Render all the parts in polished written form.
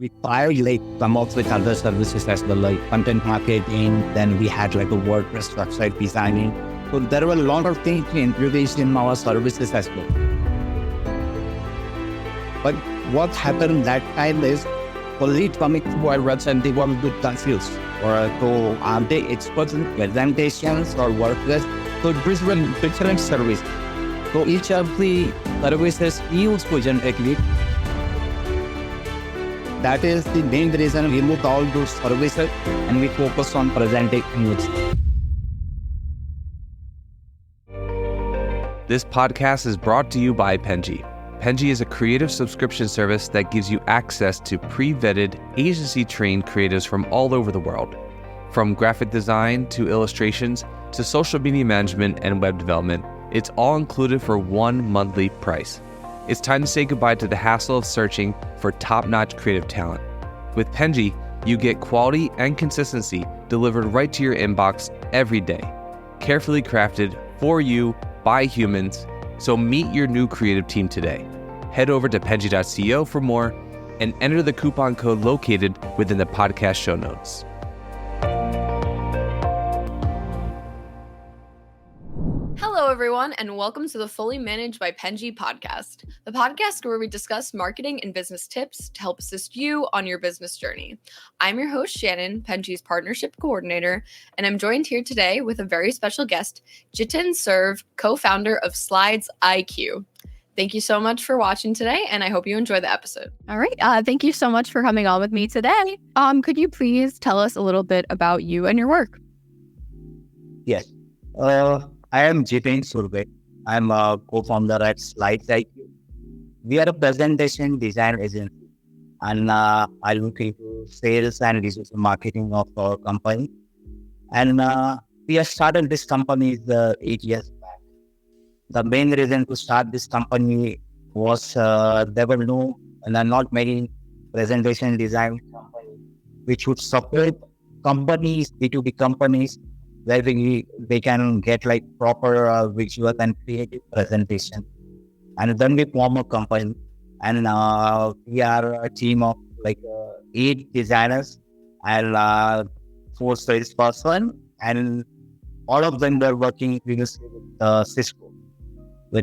we tried come up with other services as well, like content marketing. Then we had a WordPress website designing. So there were a lot of things we introduced in our services as well. But what happened that time is, for lead coming to our website, they were a bit confused. So are they experts in presentations or WordPress? So these were different services. So each of the services used to generate lead. That is the main reason we moved all those services and we focus on presenting leads. This podcast is brought to you by Penji. Penji is a creative subscription service that gives you access to pre-vetted, agency-trained creatives from all over the world. From graphic design to illustrations to social media management and web development, it's all included for one monthly price. It's time to say goodbye to the hassle of searching for top-notch creative talent. With Penji, you get quality and consistency delivered right to your inbox every day. Carefully crafted for you by humans. So meet your new creative team today. Head over to penji.co for more and enter the coupon code located within the podcast show notes. Hello, everyone, and welcome to the Fully Managed by Penji podcast, the podcast where we discuss marketing and business tips to help assist you on your business journey. I'm your host, Shannon, Penji's partnership coordinator, and I'm joined here today with a very special guest, Jiten Serve, co-founder of SlidesIQ. Thank you so much for watching today, and I hope you enjoy the episode. All right. Thank you so much for coming on with me today. Could you please tell us a little bit about you and your work? Yes. I am Jiten Surve. I'm a co-founder at SlidesIQ. We are a presentation design agency, and I look into sales and digital marketing of our company. And we have started this company 8 years back. The main reason to start this company was there were not many presentation design companies which would support companies, B2B companies, where they can get proper visual and creative presentation. And then we form a company, and we are a team of 8 designers and 4 salesperson, and all of them were working previously with Cisco. They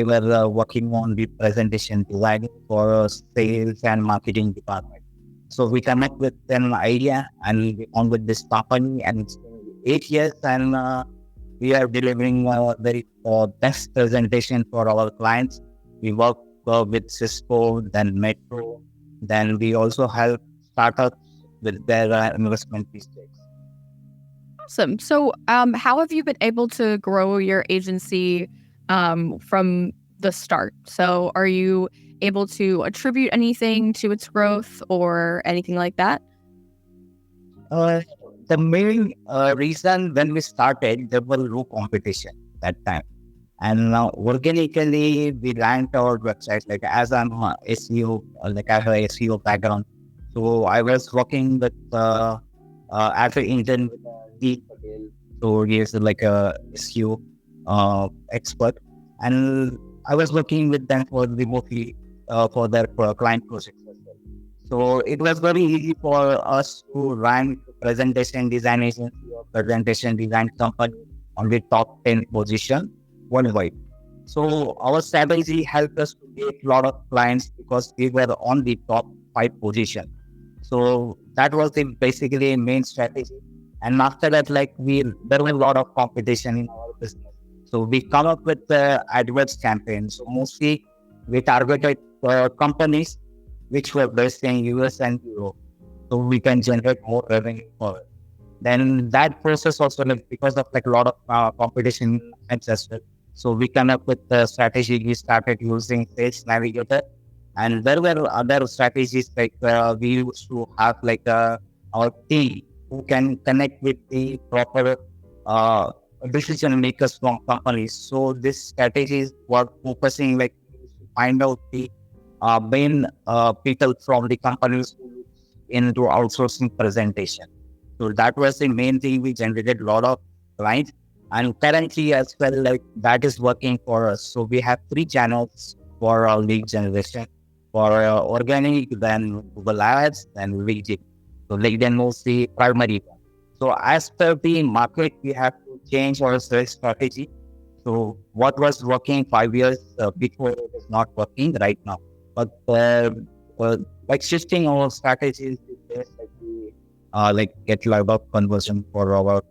were working on the presentation design for sales and marketing department. So we come up with an idea and we on with this company, and it's been 8 years, and we are delivering very best presentation for our clients. We work with Cisco, then Metro, then we also help startups with their investment mistakes. Awesome. So how have you been able to grow your agency from the start? So are you able to attribute anything to its growth or anything like that? The main reason when we started, there was no competition that time. And now organically, we ranked our website, as I'm SEO, I have an SEO background. So I was working with, as an intern with Deep Patel. So he is a SEO expert. And I was working with them for remotely for their client projects as well. So it was very easy for us to rank presentation design agency or presentation design company on the top 10 position worldwide. So our strategy helped us to get a lot of clients because we were on the top 5 position. So that was the basically main strategy. And after that, there was a lot of competition in our business. So we come up with the AdWords campaign. So mostly we targeted companies which were based in US and Europe. So we can generate more revenue for it. Then that process also, because of a lot of competition as well. So we come up with the strategy. We started using Sales Navigator. And there were other strategies we used to have our team who can connect with the proper decision makers from companies. So this strategies were focusing to find out the main people from the companies who look into outsourcing presentation. So that was the main thing. We generated a lot of clients, and currently as well, that is working for us. So we have 3 channels for our lead generation. For organic, then Google Ads, then LinkedIn. So LinkedIn mostly primary one. So as per the market, we have to change our sales strategy. So what was working 5 years before it is not working right now. But like shifting our strategies is this, like we get a lot of conversion for our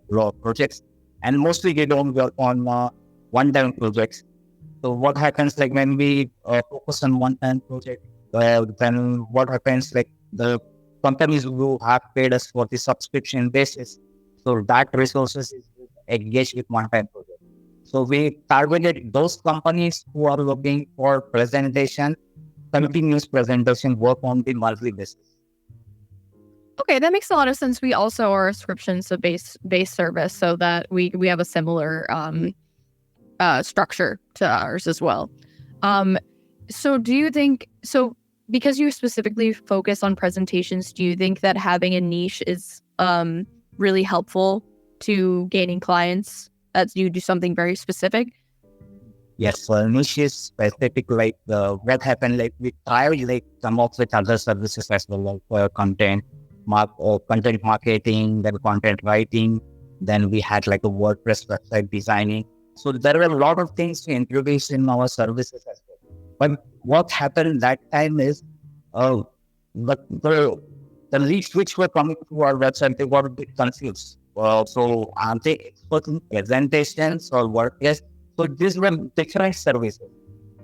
projects, and mostly we don't work on one-time projects. So what happens like when we focus on one-time project, then what happens like the companies who have paid us for the subscription basis, so that resources is engaged with one-time project. So we targeted those companies who are looking for presentation, continuous presentation work on the monthly basis. Okay, that makes a lot of sense. We also are a subscription, so base service, so that we have a similar structure to ours as well. So do you think, so because you specifically focus on presentations, do you think that having a niche is really helpful to gaining clients as you do something very specific? Yes, niche is specific, like what happened, like we tried like some of the other services as well, like content marketing, then content writing, then we had like a WordPress website designing. So there were a lot of things to introduce in our services as well. But what happened that time is the leads which were coming to our website, they were a bit confused. So are they expert in presentations or WordPress? So these were different services.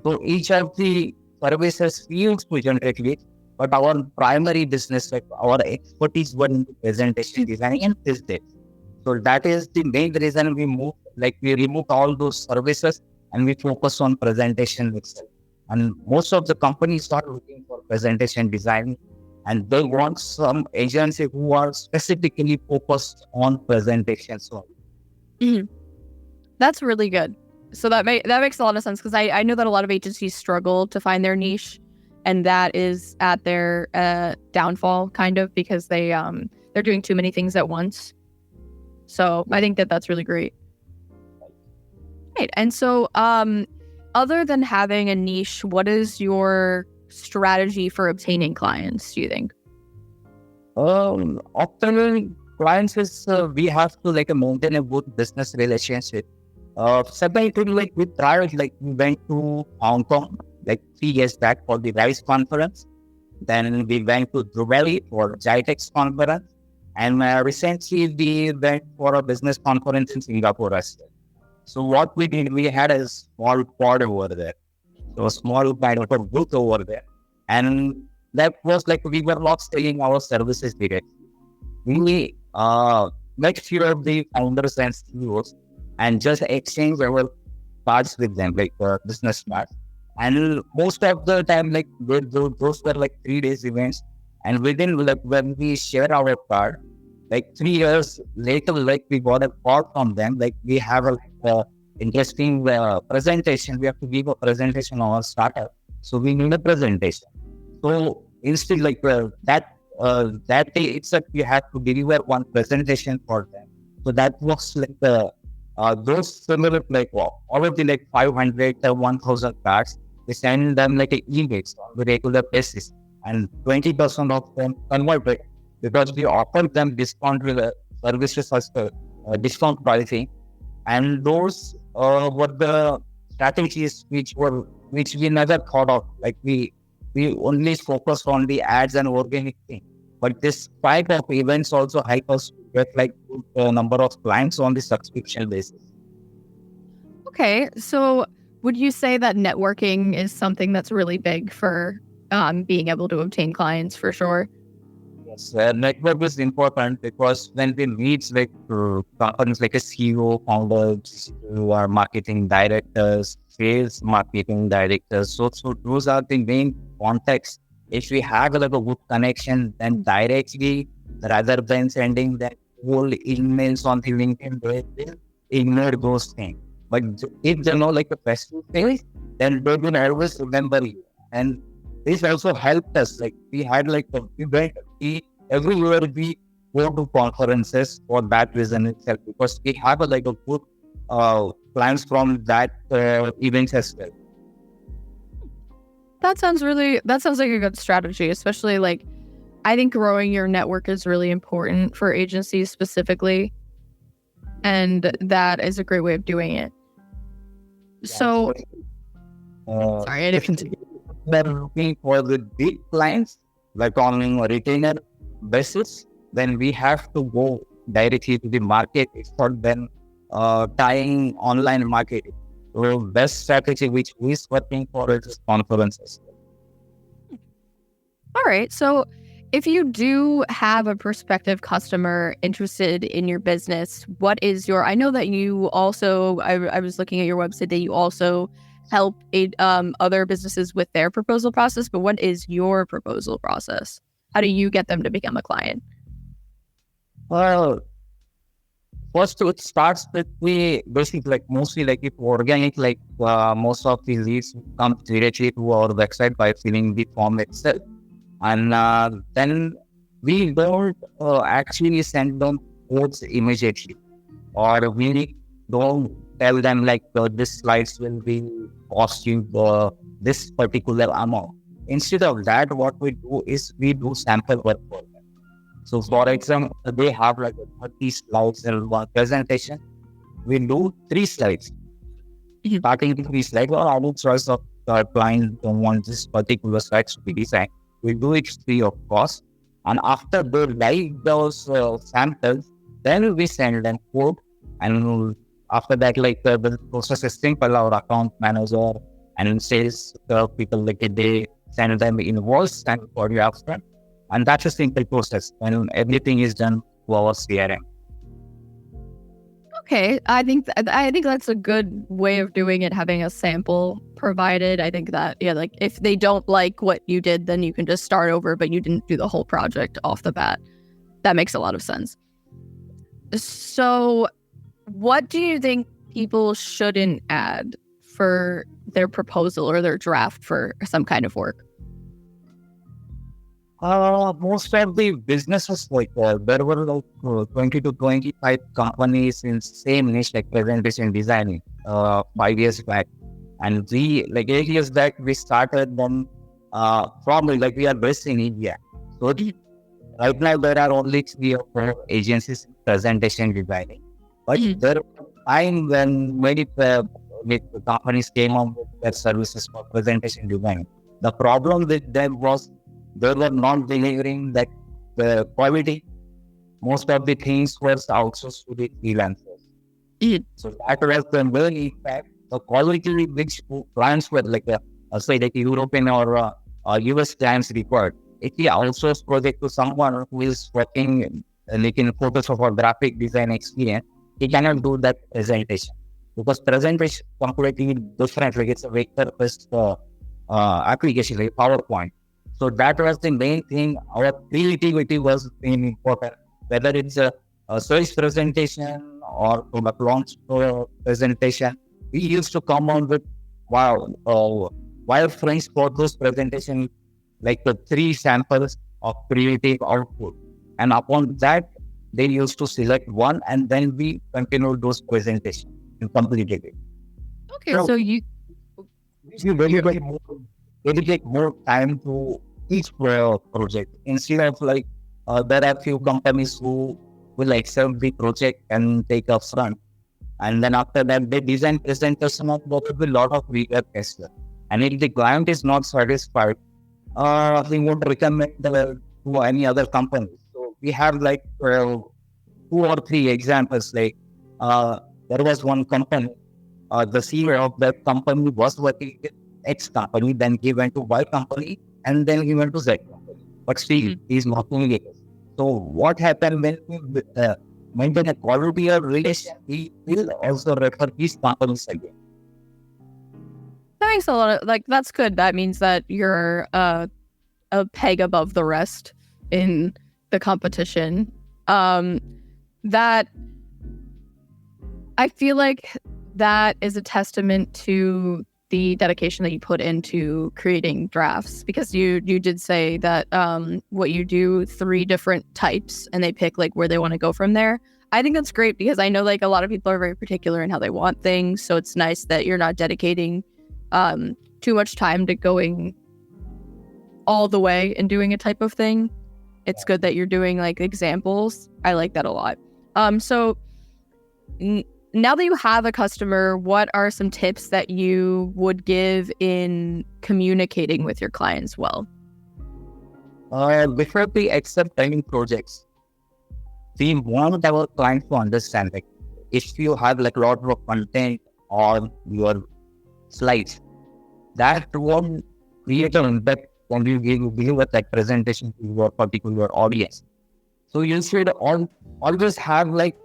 So each of the services used to generate leads, but our primary business, like our expertise were in presentation designing and this did. So that is the main reason we removed all those services and we focus on presentation itself. And most of the companies are looking for presentation design, and they want some agency who are specifically focused on presentations. So that's really good. So that makes a lot of sense, because I know that a lot of agencies struggle to find their niche, and that is at their downfall, kind of, because they're doing too many things at once. So I think that that's really great. Right. And so other than having a niche, what is your strategy for obtaining clients, do you think? Often clients is we have to maintain a good business relationship. Separately, we tried, we went to Hong Kong 3 years back for the RISE conference. Then we went to Dubai for Jite's conference. And recently we went for a business conference in Singapore as well. So what we did, we had a small pod over there. So a small kind of a booth over there. And that was we were not selling our services directly. We met few of the founders and CEOs and just exchange our cards with them, business cards. And most of the time, those were 3 days events. And within, when we share our card, 3 years later, we got a call from them. We have a interesting presentation. We have to give a presentation on our startup. So we need a presentation. So instead, that day itself, we had to deliver one presentation for them. So that was those similar, all of the 500 to 1,000 cards, we send them emails on a regular basis. And 20% of them converted because we offered them discount services as discount pricing. And those were the strategies which we never thought of. We only focused on the ads and organic thing. But this type of events also help us to get good number of clients on the subscription basis. Okay, so would you say that networking is something that's really big for being able to obtain clients, for sure? Yes, network is important because when we meet companies like a CEO, founders, who are marketing directors, sales marketing directors, so those are the main contexts. If we have a good connection, then directly, rather than sending that whole emails on the LinkedIn, they will ignore those things. But if they know a face-to-face, then they will always remember you. And this also helped us. We had everywhere we go to conferences for that reason itself, because we have a good plans from that events as well. That sounds like a good strategy, especially like I think growing your network is really important for agencies specifically. And that is a great way of doing it. So, sorry, I didn't. We're looking for the big clients, like on a retainer basis, then we have to go directly to the market for then tying online marketing. So best strategy which is working for is conferences. All right. So, if you do have a prospective customer interested in your business, what is your? I know that you also. I was looking at your website that you also help other businesses with their proposal process. But what is your proposal process? How do you get them to become a client? Well, first it starts with we basically like mostly like if organic, like most of the leads come directly to our website by filling the form itself. And then we don't actually send them quotes immediately, or we don't tell them like this slides will be cost you this particular amount. Instead of that, what we do is we do sample work for them. So for example, they have like 30 slides in one presentation. We do 3 slides. Starting with 3 slides, or our choice of client don't want this particular slides to be designed. We do it free of cost, and after they like those samples, then we send them quote. And after that, like the process is simple. Our account manager and sales people, like they send them invoice and for you upfront, and that's a simple process. And everything is done through our CRM. Okay, I think that's a good way of doing it, having a sample provided. I think that, yeah, like if they don't like what you did, then you can just start over, but you didn't do the whole project off the bat. That makes a lot of sense. So what do you think people shouldn't add for their proposal or their draft for some kind of work? Most of the businesses, like there were like 20 to 25 companies in same niche, like presentation designing, 5 years back. And we, like 8 years back, we started them probably like we are based in India. So right now there are only 3 or 4 agencies in presentation designing. But there was a time when many companies came up with their services for presentation design. The problem with them was they were not delivering that the quality. Most of the things were outsourced to the freelancers. So that was the main impact. The quality which clients were like, say like European or US clients required. If we outsource project to someone who is working like in Photoshop or graphic design experience, he cannot do that presentation. Because presentation is completely different. Like it's a vector-based application, like PowerPoint. So that was the main thing. Our creativity was being important. Whether it's a sales presentation or product launch presentation, we used to come on with wireframes for those presentations, like the 3 samples of creative output. And upon that, they used to select one, and then we continued those presentations and completed it. Okay, so you dedicate more time to each project instead of like there are few companies who will accept the project and take up front, and then after that they design presentation of what will be a lot of rework as well. And if the client is not satisfied, he won't recommend to any other company. So we have like 2 or 3 examples. Like there was one company, the CEO of that company was working with X company, then he went to Y company, and then he went to Z company. But still, he's not doing it. So what happened when we maintain a quality of relation, he will also refer his companies again. That makes a lot of, like, that's good. That means that you're a peg above the rest in the competition. That I feel like that is a testament to the dedication that you put into creating drafts, because you did say that what you do 3 different types and they pick like where they want to go from there. I think that's great, because I know like a lot of people are very particular in how they want things. So it's nice that you're not dedicating too much time to going all the way and doing a type of thing. It's good that you're doing like examples. I like that a lot. So now that you have a customer, what are some tips that you would give in communicating with your clients well? Before we accept any projects, we want our client to understand, like, if you have like a lot of content on your slides, that won't create an impact when you give a like presentation to your particular audience. So you should always have like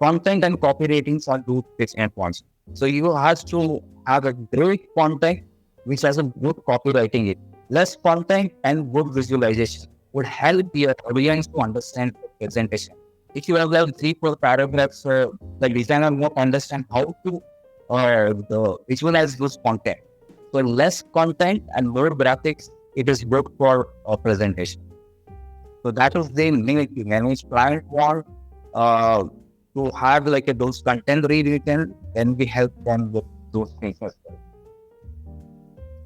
content and copywriting are two different points. So you have to have a great content which has a good copywriting. It less content and good visualization would help your audience to understand the presentation. If you have like 3-4 paragraphs, the designer won't understand how to visualize this content. So less content and more graphics, it is good for a presentation. So that is the main thing. And each client want to have like those content rewritten, then we help them with those things as well.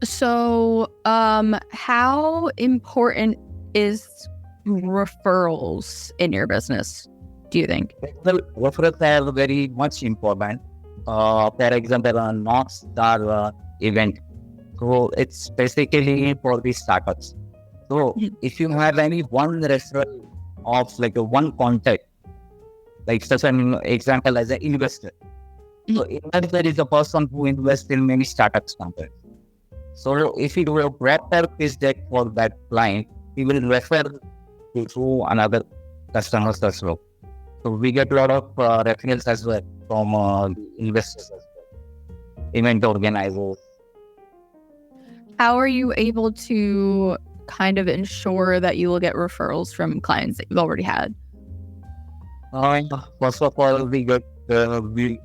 So, how important is referrals in your business, do you think? Well, referrals are very much important. For example, a North Star event. So it's basically for the startups. So if you have any one referral of like a one contact, like such an example as an investor. So investor is a person who invests in many startups companies. So if you do a better pitch deck for that client, he will refer to another customers as well. So we get a lot of referrals as well from investors as well, event organizers. How are you able to kind of ensure that you will get referrals from clients that you've already had? First of all, we get good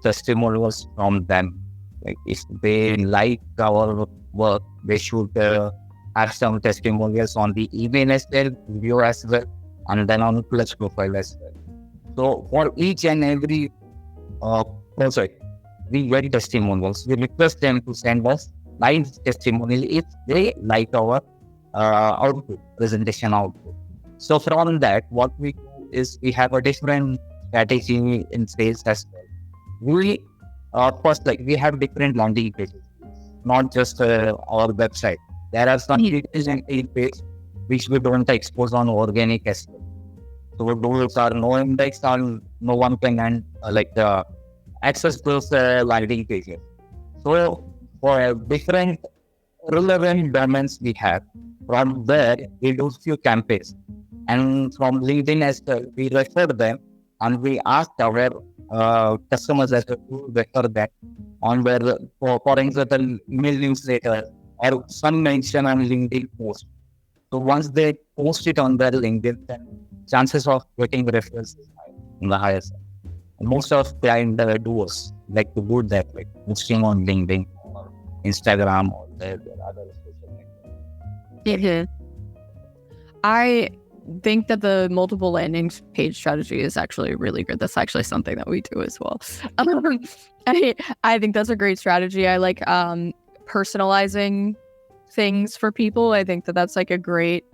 testimonials from them. Like if they like our work, they should have some testimonials on the email as well, video as well, and then on Plus profile as well. So for each and every project, we get testimonials. We request them to send us live testimonial if they like our output, presentation output. So from that, what we do is we have a different strategy in sales as well. We first, like, we have different landing pages, not just our website. There are some pages and pages which we don't expose on organic as well. So those are no index and no one can access those landing pages. So for different relevant domains we have, from there we do few campaigns, and from LinkedIn as well, we refer them and we ask our customers as well to refer that on where, for example, email newsletter or some mention on LinkedIn post. So once they post it on their LinkedIn, then chances of getting referrals is high, on the higher side. And most of client doers like to do that, like posting on LinkedIn or Instagram or their other social media. I think that the multiple landing page strategy is actually really good. That's actually something that we do as well. I think that's a great strategy. I like personalizing things for people. I think that that's like a great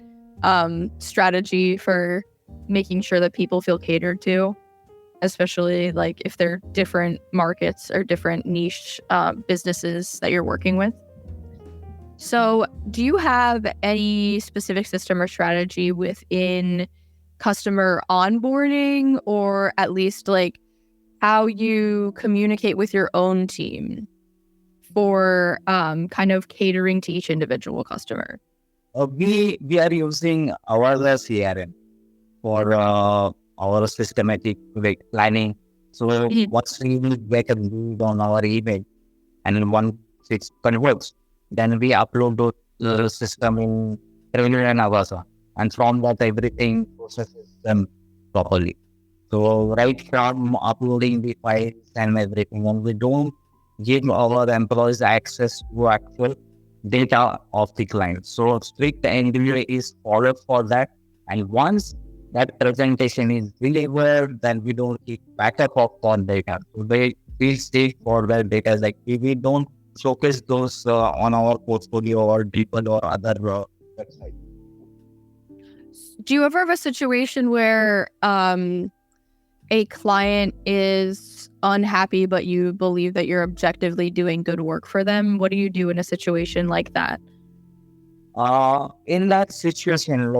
strategy for making sure that people feel catered to, especially like if they're different markets or different niche businesses that you're working with. So do you have any specific system or strategy within customer onboarding, or at least like how you communicate with your own team for kind of catering to each individual customer? We are using our CRM for our systematic planning. So once we get a lead on our email, and once it converts, then we upload the system in Trailer and Avasa, and from that everything processes them properly. So right from uploading the files and everything, and we don't give our employees access to actual data of the client. So strict NDA is followed for that, and once that presentation is delivered, then we don't keep backup of all data. So we stay for the data. Like we don't showcase those on our portfolio or people or other websites. Do you ever have a situation where a client is unhappy, but you believe that you're objectively doing good work for them? What do you do in a situation like that? In that situation,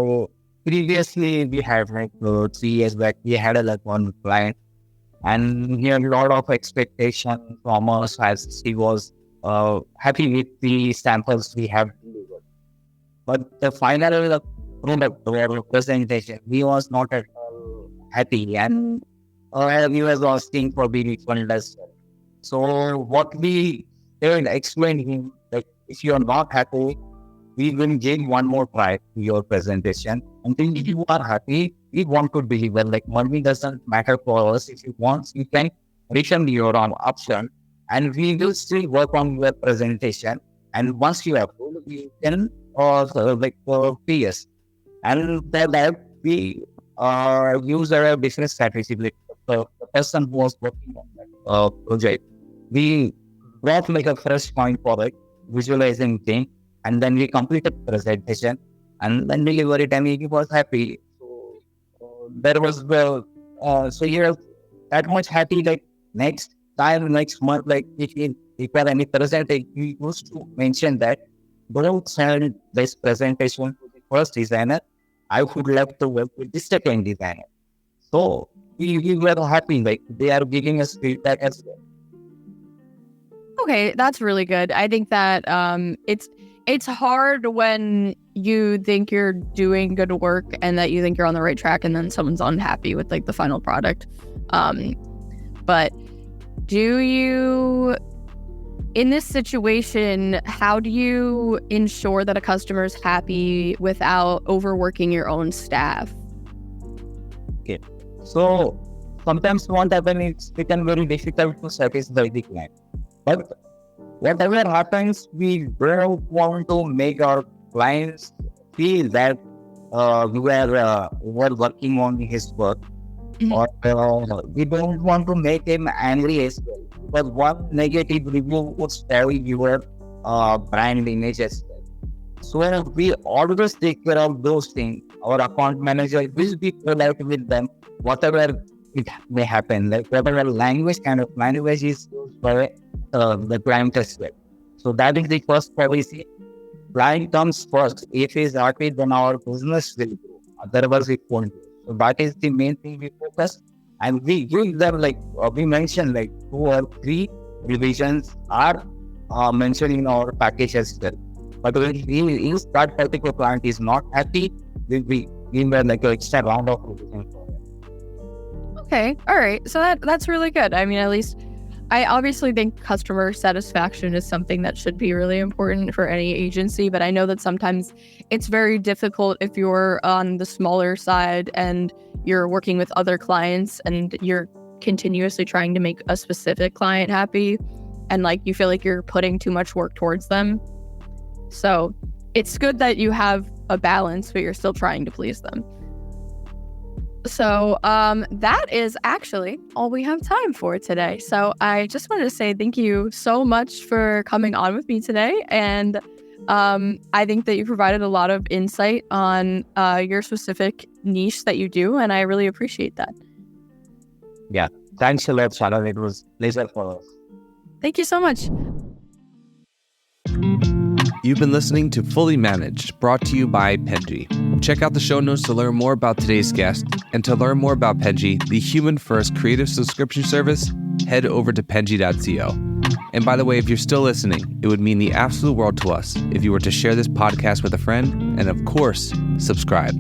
previously we had 3 years back, we had one client, and he had a lot of expectation from us as he was happy with the samples we have delivered. But the final product or presentation, he was not at all happy, and he was asking for the refund as well. So what we explained him, if you are not happy, we will give one more try to your presentation. Until you are happy, we want to deliver. Money doesn't matter for us. If you want, you can refund your option, and we will still work on your presentation. And once you approve, you can pay us. And that we use our business strategy. The person who was working on that project, we brought a fresh point for it, visualizing thing, and then we completed the presentation, and then delivery time he was happy. So there was so you're that much happy. Next time, next month, if you have any presentation, you used to mention that don't send this presentation to the first designer. I would love to work with the second designer. So we were happy. They are giving us feedback as well. Okay, that's really good. I think that it's hard when you think you're doing good work and that you think you're on the right track, and then someone's unhappy with the final product. But do you, in this situation, how do you ensure that a customer is happy without overworking your own staff? Okay, so sometimes what happens, it's become very difficult to satisfy the client. But whatever happens, we don't want to make our clients feel that we're working on his work, or we don't want to make him angry as well. Because one negative review would spoil your brand image as well. So we always take care of those things. Our account manager will be polite with them, whatever it may happen. Whatever language is used by the client as well. So that is the first policy. Client comes first. If he is happy, then our business will grow. Otherwise, it won't grow. So that is the main thing we focus. And we give them, we mentioned, 2 or 3 revisions are mentioned in our package as well. But if that particular client is not happy, we give them an extra round of revision for them. Okay, all right. So that's really good. I mean, at least I obviously think customer satisfaction is something that should be really important for any agency, but I know that sometimes it's very difficult if you're on the smaller side and you're working with other clients and you're continuously trying to make a specific client happy, and you feel like you're putting too much work towards them. So it's good that you have a balance, but you're still trying to please them. So that is actually all we have time for today. So I just wanted to say thank you so much for coming on with me today. And I think that you provided a lot of insight on your specific niche that you do, and I really appreciate that. Yeah, thanks a lot, Shannon. It was a pleasure for us. Thank you so much. You've been listening to Fully Managed, brought to you by Penji. Check out the show notes to learn more about today's guest, and to learn more about Penji, the human-first creative subscription service, head over to penji.co. And by the way, if you're still listening, it would mean the absolute world to us if you were to share this podcast with a friend, and of course, subscribe.